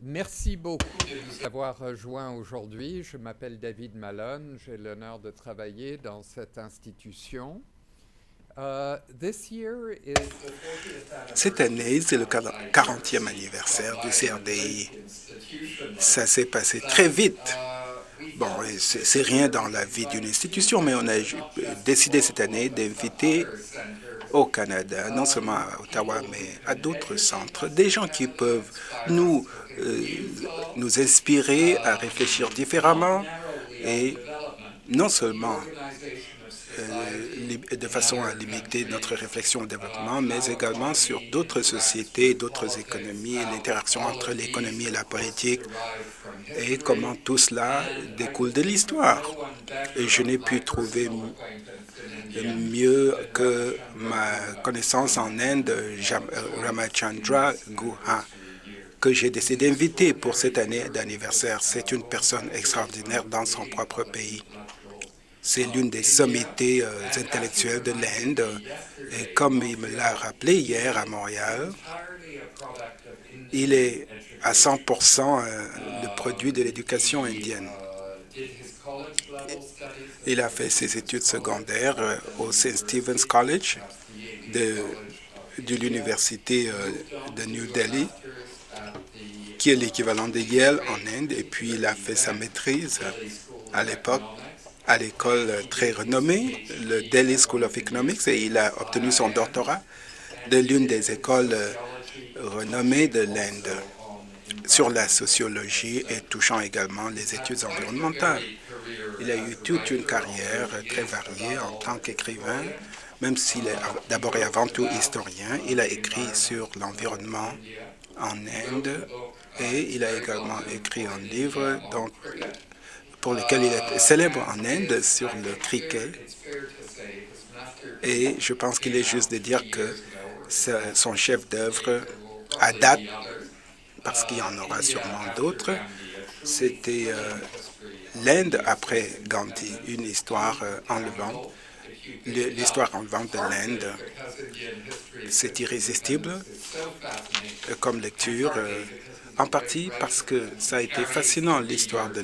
Merci beaucoup de nous avoir rejoints aujourd'hui. Je m'appelle David Malone. J'ai l'honneur de travailler dans cette institution. Cette année, c'est le 40e anniversaire du CRDI. Ça s'est passé très vite. Bon, c'est rien dans la vie d'une institution, mais on a décidé cette année d'inviter au Canada, non seulement à Ottawa, mais à d'autres centres, des gens qui peuvent nous inspirer à réfléchir différemment et non seulement de façon à limiter notre réflexion au développement, mais également sur d'autres sociétés, d'autres économies, l'interaction entre l'économie et la politique, et comment tout cela découle de l'histoire. Et je n'ai pu trouver mieux que ma connaissance en Inde, Ramachandra Guha, que j'ai décidé d'inviter pour cette année d'anniversaire. C'est une personne extraordinaire dans son propre pays. C'est l'une des sommités intellectuelles de l'Inde. Et comme il me l'a rappelé hier à Montréal, il est à 100% le produit de l'éducation indienne. Il a fait ses études secondaires au St. Stephen's College de l'Université de New Delhi, qui est l'équivalent de Yale en Inde. Et puis, il a fait sa maîtrise à l'époque à l'école très renommée, le Delhi School of Economics, et il a obtenu son doctorat de l'une des écoles renommées de l'Inde sur la sociologie et touchant également les études environnementales. Il a eu toute une carrière très variée en tant qu'écrivain, même s'il est d'abord et avant tout historien. Il a écrit sur l'environnement en Inde et il a également écrit un livre pour lequel il est célèbre en Inde sur le cricket. Et je pense qu'il est juste de dire que son chef-d'œuvre à date, parce qu'il y en aura sûrement d'autres, c'était l'Inde après Gandhi, une histoire enlevante. L'histoire enlevante de l'Inde, c'est irrésistible comme lecture, en partie parce que ça a été fascinant, l'histoire de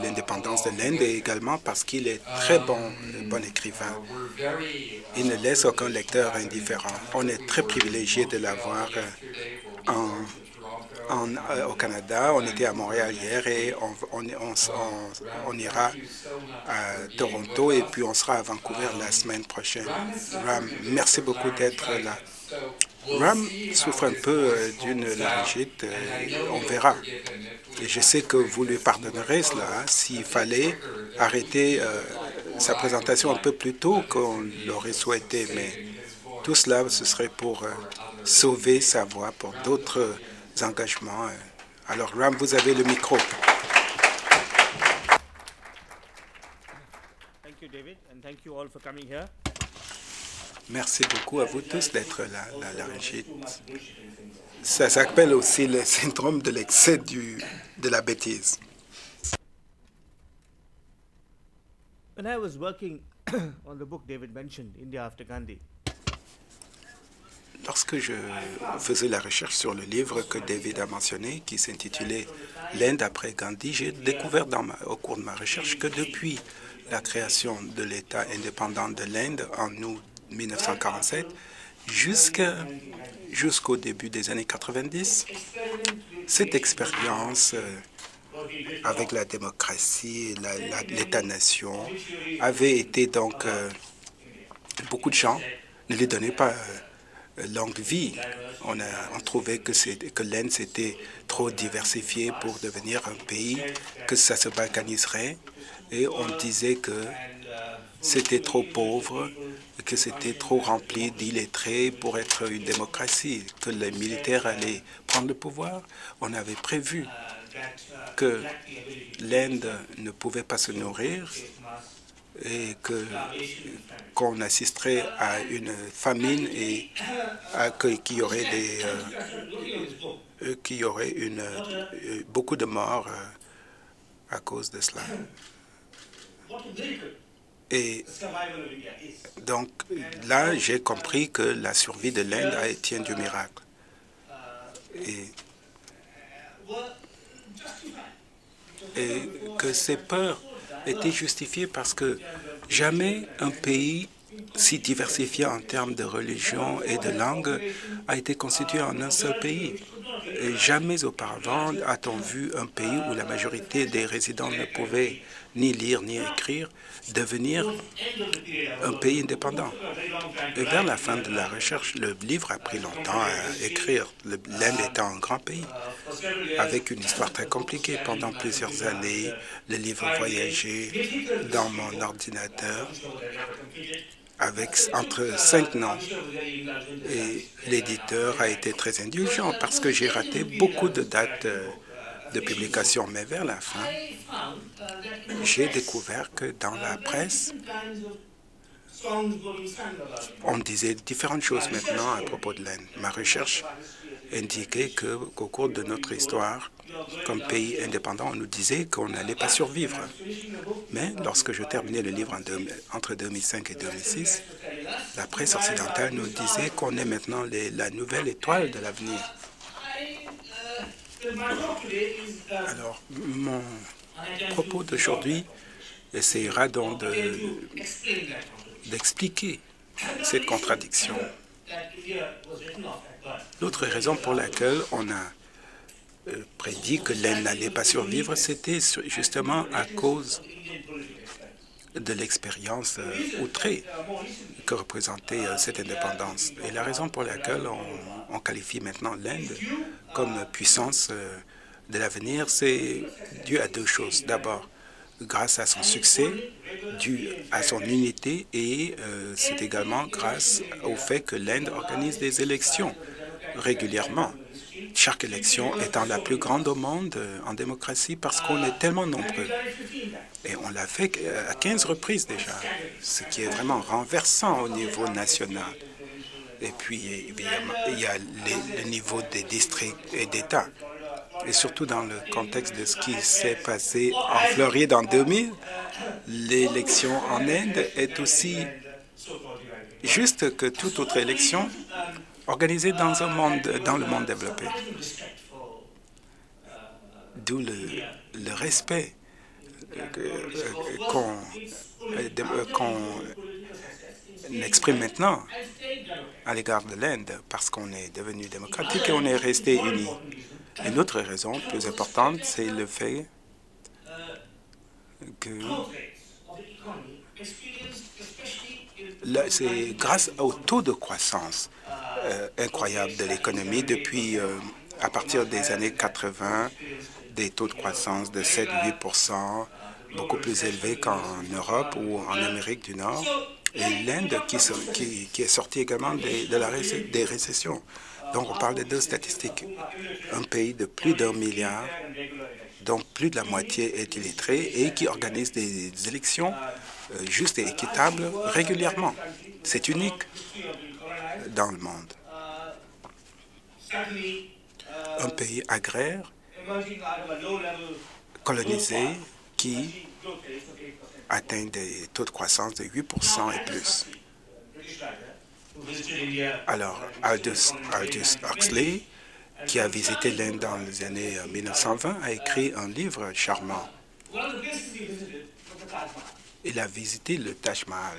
l'indépendance de l'Inde, et également parce qu'il est très bon écrivain. Il ne laisse aucun lecteur indifférent. On est très privilégié de l'avoir au Canada. On était à Montréal hier et on ira à Toronto et puis on sera à Vancouver la semaine prochaine. Ram, merci beaucoup d'être là. Ram souffre un peu d'une laryngite, on verra. Et je sais que vous lui pardonnerez cela s'il fallait arrêter sa présentation un peu plus tôt qu'on l'aurait souhaité, mais tout cela, ce serait pour sauver sa voix pour d'autres engagements. Alors, Ram, vous avez le micro. Thank you, David, and thank you all for coming here. Merci beaucoup à vous tous d'être là. La laryngite, ça s'appelle aussi le syndrome de l'excès de la bêtise. When I was working on the book David mentioned, India After Gandhi, lorsque je faisais la recherche sur le livre que David a mentionné, qui s'intitulait « L'Inde après Gandhi », j'ai découvert au cours de ma recherche que depuis la création de l'État indépendant de l'Inde en août 1947 jusqu'au début des années 90, cette expérience avec la démocratie, l'État-nation avait été donc... beaucoup de gens ne lui donnaient pas longue vie. On trouvait que l'Inde s'était trop diversifiée pour devenir un pays, que ça se balkaniserait, et on disait que c'était trop pauvre, que c'était trop rempli d'illettrés pour être une démocratie, que les militaires allaient prendre le pouvoir. On avait prévu que l'Inde ne pouvait pas se nourrir et qu'on assisterait à une famine et qu'il y aurait beaucoup de morts à cause de cela. Et donc là, j'ai compris que la survie de l'Inde tient du miracle. Et et que ces peurs étaient justifiées parce que jamais un pays si diversifié en termes de religion et de langue a été constitué en un seul pays. Et jamais auparavant a-t-on vu un pays où la majorité des résidents ne pouvaient ni lire ni écrire devenir un pays indépendant. Et vers la fin de la recherche, le livre a pris longtemps à écrire, l'Inde étant un grand pays, avec une histoire très compliquée. Pendant plusieurs années, le livre voyageait dans mon ordinateur avec entre 5 noms. Et l'éditeur a été très indulgent parce que j'ai raté beaucoup de dates de publication. Mais vers la fin, j'ai découvert que dans la presse, on disait différentes choses maintenant à propos de l'Inde. Ma recherche indiquait qu'au cours de notre histoire, comme pays indépendant, on nous disait qu'on n'allait pas survivre. Mais lorsque je terminais le livre entre 2005 et 2006, la presse occidentale nous disait qu'on est maintenant la nouvelle étoile de l'avenir. Alors, mon propos d'aujourd'hui essaiera donc d'expliquer cette contradiction. L'autre raison pour laquelle on a prédit que l'Inde n'allait pas survivre, c'était justement à cause de l'expérience outrée que représentait cette indépendance. Et la raison pour laquelle on qualifie maintenant l'Inde comme puissance de l'avenir, c'est dû à deux choses. D'abord, grâce à son succès, dû à son unité, et c'est également grâce au fait que l'Inde organise des élections régulièrement. Chaque élection étant la plus grande au monde en démocratie parce qu'on est tellement nombreux. Et on l'a fait à 15 reprises déjà, ce qui est vraiment renversant au niveau national. Et puis, évidemment, il y a le niveau des districts et d'États. Et surtout dans le contexte de ce qui s'est passé en Floride en 2000, l'élection en Inde est aussi juste que toute autre élection organisée dans le monde développé. D'où le respect qu'on exprime maintenant à l'égard de l'Inde, parce qu'on est devenu démocratique et on est resté unis. Une autre raison plus importante, c'est le fait que c'est grâce au taux de croissance incroyable de l'économie depuis à partir des années 80, des taux de croissance de 7-8%, beaucoup plus élevés qu'en Europe ou en Amérique du Nord, et l'Inde qui est sortie également des récessions. Donc on parle de deux statistiques. Un pays de plus d'1 milliard, dont plus de la moitié est illettré et qui organise des élections justes et équitables régulièrement. C'est unique dans le monde. Un pays agraire, colonisé, qui atteint des taux de croissance de 8% et plus. Alors, Aldous Huxley, qui a visité l'Inde dans les années 1920, a écrit un livre charmant. Il a visité le Taj Mahal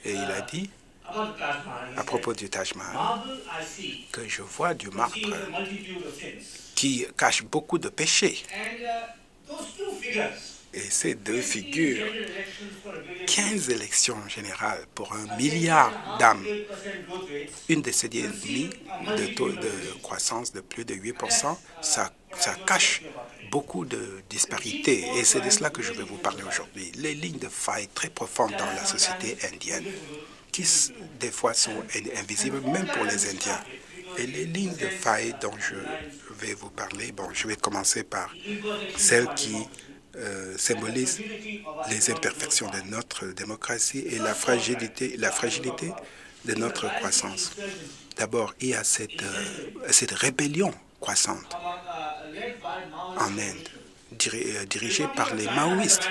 et il a dit, à propos du Taj Mahal, que je vois du marbre qui cache beaucoup de péchés. Et ces deux figures, 15 élections générales pour 1 milliard d'âmes, une décennie et demie de taux de croissance de plus de 8%, ça cache beaucoup de disparités. Et c'est de cela que je vais vous parler aujourd'hui. Les lignes de faille très profondes dans la société indienne, qui des fois sont invisibles même pour les Indiens. Et les lignes de faille dont je vais vous parler, bon, je vais commencer par celles qui symbolise les imperfections de notre démocratie et la fragilité de notre croissance. D'abord, il y a cette rébellion croissante en Inde, dirigée par les maoïstes.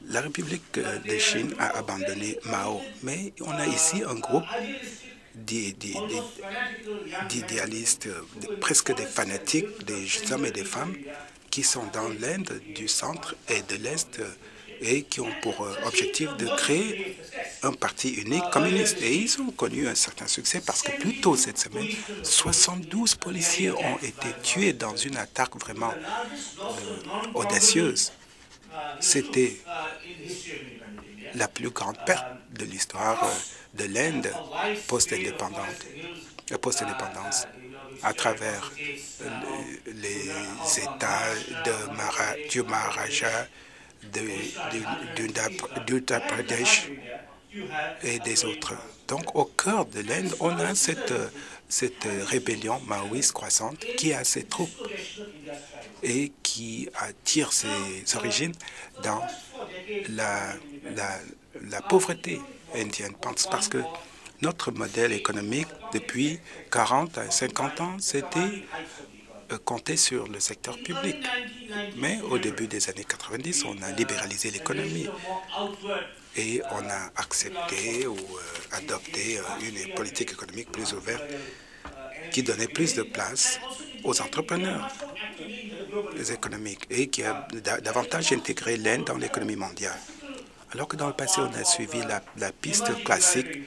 La République de Chine a abandonné Mao, mais on a ici un groupe d'idéalistes, presque des fanatiques, des hommes et des femmes, qui sont dans l'Inde du centre et de l'Est et qui ont pour objectif de créer un parti unique communiste. Et ils ont connu un certain succès parce que plus tôt cette semaine, 72 policiers ont été tués dans une attaque vraiment audacieuse. C'était la plus grande perte de l'histoire de l'Inde post-indépendance à travers les États du Maharaja, d'Uttar Pradesh et des autres. Donc, au cœur de l'Inde, on a cette rébellion maoïste croissante qui a ses troupes et qui tire ses origines dans la pauvreté indienne. Parce que notre modèle économique, depuis 40 à 50 ans, c'était compter sur le secteur public. Mais au début des années 90, on a libéralisé l'économie et on a accepté ou adopté une politique économique plus ouverte qui donnait plus de place aux entrepreneurs économiques et qui a davantage intégré l'Inde dans l'économie mondiale. Alors que dans le passé, on a suivi la piste classique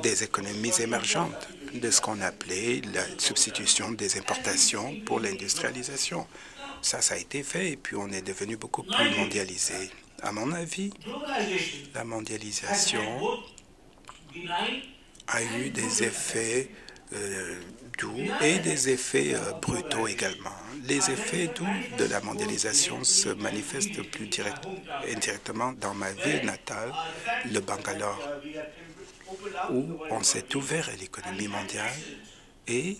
des économies émergentes, de ce qu'on appelait la substitution des importations pour l'industrialisation. Ça a été fait et puis on est devenu beaucoup plus mondialisé. À mon avis, la mondialisation a eu des effets doux et des effets brutaux également. Les effets doux de la mondialisation se manifestent plus indirectement dans ma ville natale, le Bangalore, où on s'est ouvert à l'économie mondiale et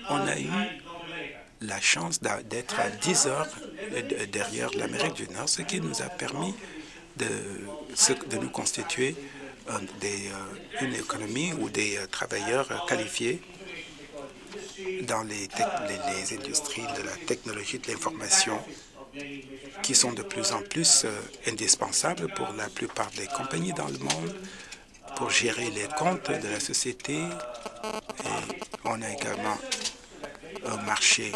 on a eu la chance d'être à 10 heures derrière l'Amérique du Nord, ce qui nous a permis de nous constituer une économie où des travailleurs qualifiés dans les industries de la technologie de l'information qui sont de plus en plus indispensables pour la plupart des compagnies dans le monde pour gérer les comptes de la société. Et on a également un marché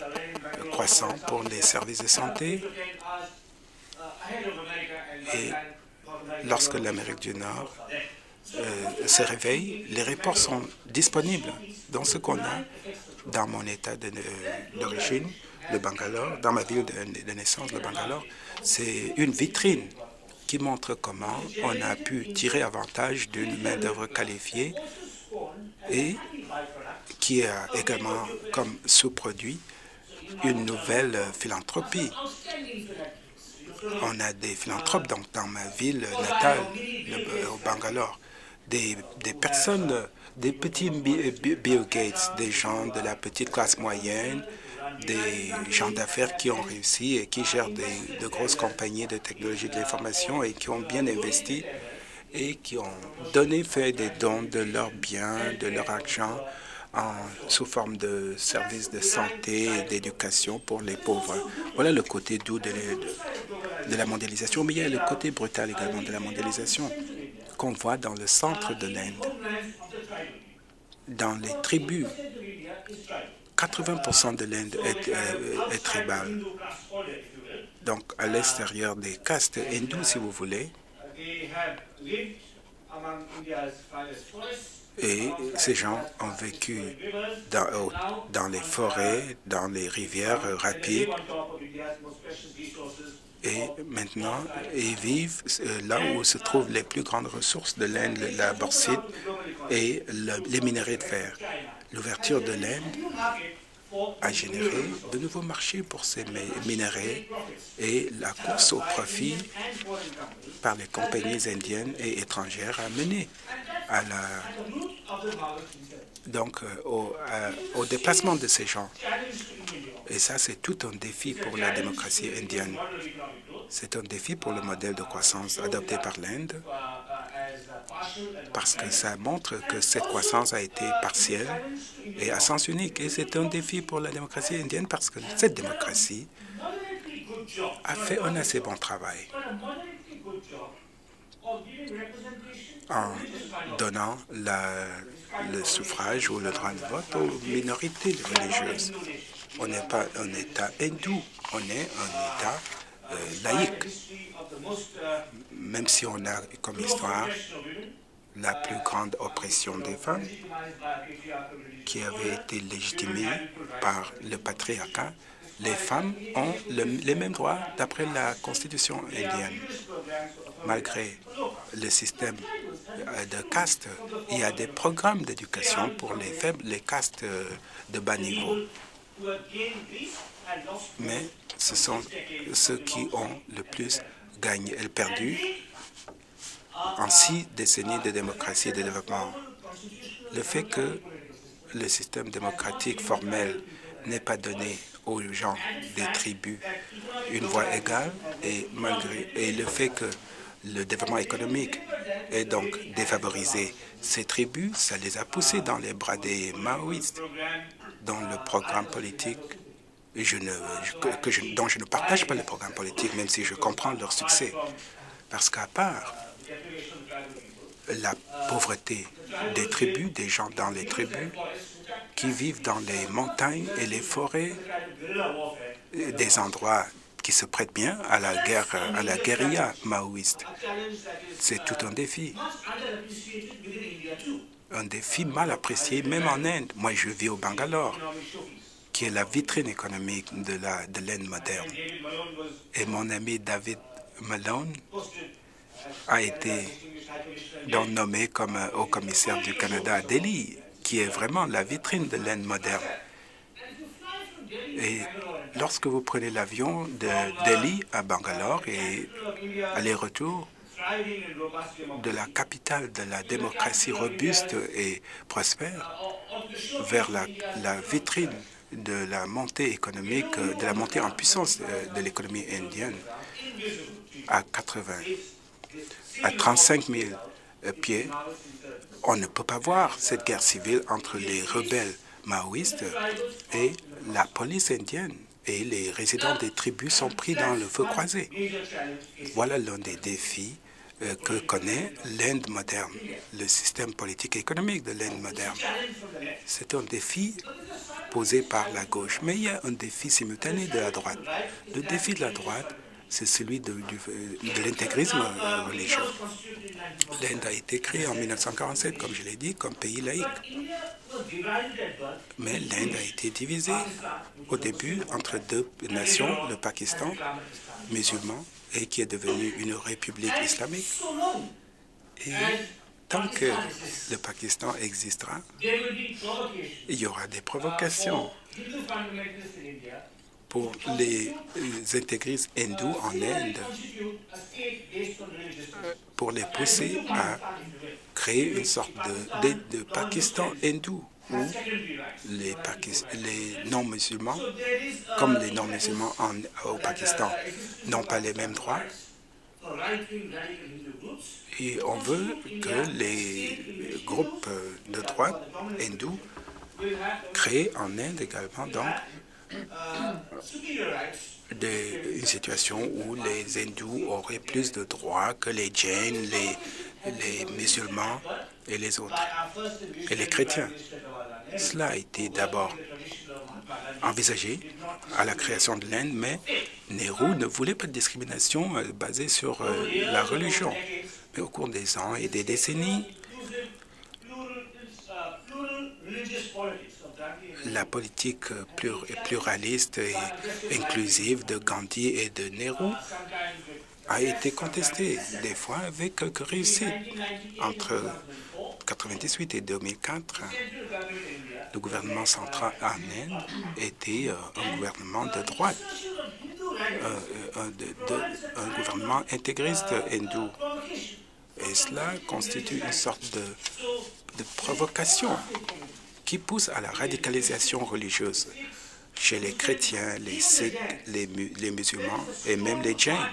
croissant pour les services de santé. Et lorsque l'Amérique du Nord se réveille, les réponses sont disponibles. Donc, ce qu'on a dans mon état d'origine, le Bangalore, dans ma ville de naissance, le Bangalore, c'est une vitrine qui montre comment on a pu tirer avantage d'une main-d'œuvre qualifiée et qui a également comme sous-produit une nouvelle philanthropie. On a des philanthropes donc, dans ma ville natale, au Bangalore, des personnes, des petits Bill Gates, des gens de la petite classe moyenne, des gens d'affaires qui ont réussi et qui gèrent de grosses compagnies de technologie de l'information et qui ont bien investi et qui ont fait des dons de leurs biens, de leur argent sous forme de services de santé et d'éducation pour les pauvres. Voilà le côté doux de la mondialisation, mais il y a le côté brutal également de la mondialisation qu'on voit dans le centre de l'Inde, dans les tribus. 80% de l'Inde est tribale. Donc, à l'extérieur des castes hindoues, si vous voulez. Et ces gens ont vécu dans les forêts, dans les rivières rapides. Et maintenant, ils vivent là où se trouvent les plus grandes ressources de l'Inde, la bauxite et les minerais de fer. L'ouverture de l'Inde a généré de nouveaux marchés pour ces minerais et la course au profit par les compagnies indiennes et étrangères a mené au déplacement de ces gens. Et ça, c'est tout un défi pour la démocratie indienne. C'est un défi pour le modèle de croissance adopté par l'Inde, parce que ça montre que cette croissance a été partielle et à sens unique. Et c'est un défi pour la démocratie indienne parce que cette démocratie a fait un assez bon travail en donnant le suffrage ou le droit de vote aux minorités religieuses. On n'est pas un État hindou, on est un État laïque. Même si on a comme histoire la plus grande oppression des femmes qui avait été légitimée par le patriarcat, les femmes ont les mêmes droits d'après la Constitution indienne. Malgré le système de caste, il y a des programmes d'éducation pour les faibles, les castes de bas niveau. Mais ce sont ceux qui ont le plus gagné et perdu en 6 décennies de démocratie et de développement. Le fait que le système démocratique formel n'ait pas donné aux gens des tribus une voix égale et le fait que le développement économique ait donc défavorisé ces tribus, ça les a poussés dans les bras des maoïstes, dans le programme politique dont je ne partage pas le programme politique, même si je comprends leur succès. Parce qu'à part la pauvreté des tribus, des gens dans les tribus qui vivent dans les montagnes et les forêts, des endroits qui se prêtent bien à la guérilla maoïste. C'est tout un défi mal apprécié, même en Inde. Moi, je vis au Bangalore, qui est la vitrine économique de l'Inde moderne. Et mon ami David Malone a été donc nommé comme haut commissaire du Canada à Delhi, qui est vraiment la vitrine de l'Inde moderne. Et lorsque vous prenez l'avion de Delhi à Bangalore et aller-retour de la capitale de la démocratie robuste et prospère vers la vitrine de la montée économique, de la montée en puissance de l'économie indienne à 35 000 pieds, on ne peut pas voir cette guerre civile entre les rebelles maoïstes et la police indienne. Et les résidents des tribus sont pris dans le feu croisé. Voilà l'un des défis que connaît l'Inde moderne, le système politique et économique de l'Inde moderne. C'est un défi posé par la gauche, mais il y a un défi simultané de la droite. Le défi de la droite, c'est celui de l'intégrisme religieux. L'Inde a été créée en 1947, comme je l'ai dit, comme pays laïque. Mais l'Inde a été divisée au début entre 2 nations, le Pakistan musulman et qui est devenu une république islamique. Et tant que le Pakistan existera, il y aura des provocations pour les intégristes hindous en Inde, pour les pousser à créer une sorte de Pakistan hindou, où les non-musulmans, comme les non-musulmans au Pakistan, n'ont pas les mêmes droits. Et on veut que les groupes de droite hindous créent en Inde également donc une situation où les hindous auraient plus de droits que les jains, les musulmans et les autres, et les chrétiens. Cela a été d'abord envisagé à la création de l'Inde, mais Nehru ne voulait pas de discrimination basée sur la religion. Mais au cours des ans et des décennies, la politique pluraliste et inclusive de Gandhi et de Nehru a été contestée, des fois avec quelques réussites. Entre 1998 et 2004, le gouvernement central en Inde était un gouvernement de droite, un gouvernement intégriste hindou. Et cela constitue une sorte de provocation qui pousse à la radicalisation religieuse chez les chrétiens, les sikhs, les musulmans et même les jains.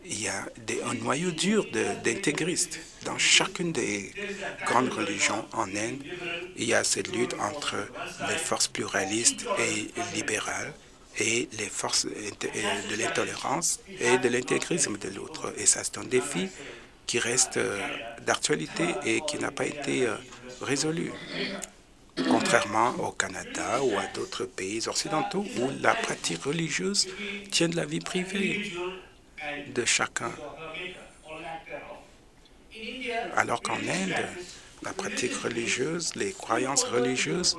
Il y a un noyau dur d'intégristes. Dans chacune des grandes religions en Inde, il y a cette lutte entre les forces pluralistes et libérales et les forces de l'intolérance et de l'intégrisme de l'autre. Et ça, c'est un défi qui reste d'actualité et qui n'a pas été résolu. contrairement au Canada ou à d'autres pays occidentaux où la pratique religieuse tient de la vie privée de chacun. Alors qu'en Inde, la pratique religieuse, les croyances religieuses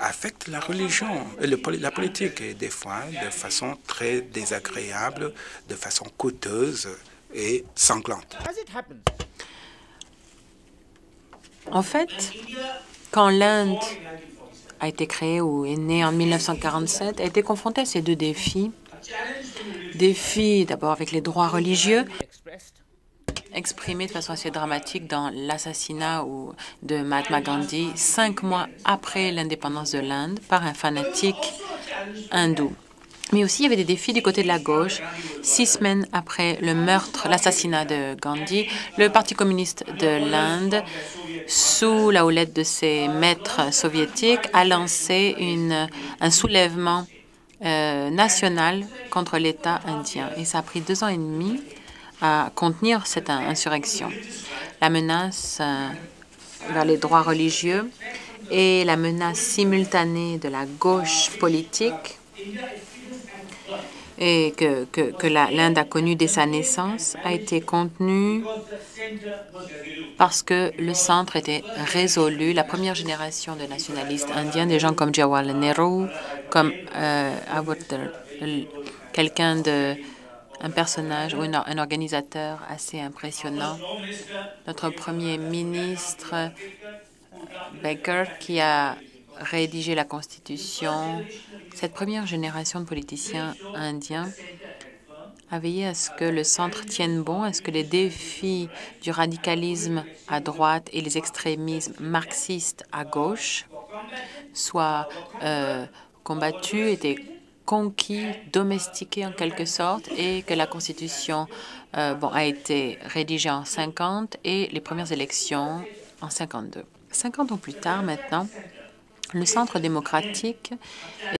affectent la religion, la politique, et des fois de façon très désagréable, de façon coûteuse et sanglante. En fait, quand l'Inde a été créée ou est née en 1947, a été confrontée à ces deux défis. Défis d'abord avec les droits religieux, exprimés de façon assez dramatique dans l'assassinat de Mahatma Gandhi 5 mois après l'indépendance de l'Inde par un fanatique hindou. Mais aussi, il y avait des défis du côté de la gauche. 6 semaines après le meurtre, l'assassinat de Gandhi, le Parti communiste de l'Inde, sous la houlette de ses maîtres soviétiques, a lancé un soulèvement national contre l'État indien. Et ça a pris 2 ans et demi à contenir cette insurrection. La menace vers les droits religieux et la menace simultanée de la gauche politique et que l'Inde a connue dès sa naissance a été contenue parce que le centre était résolu. La première génération de nationalistes indiens, des gens comme Jawaharlal Nehru, comme un personnage ou un organisateur assez impressionnant. Notre premier ministre, Baker, qui a rédigé la Constitution. Cette première génération de politiciens indiens a veillé à ce que le centre tienne bon, à ce que les défis du radicalisme à droite et les extrémismes marxistes à gauche soient combattus, étaient conquis, domestiqués en quelque sorte, et que la Constitution a été rédigée en 50 et les premières élections en 52. 50 ans plus tard maintenant, le Centre démocratique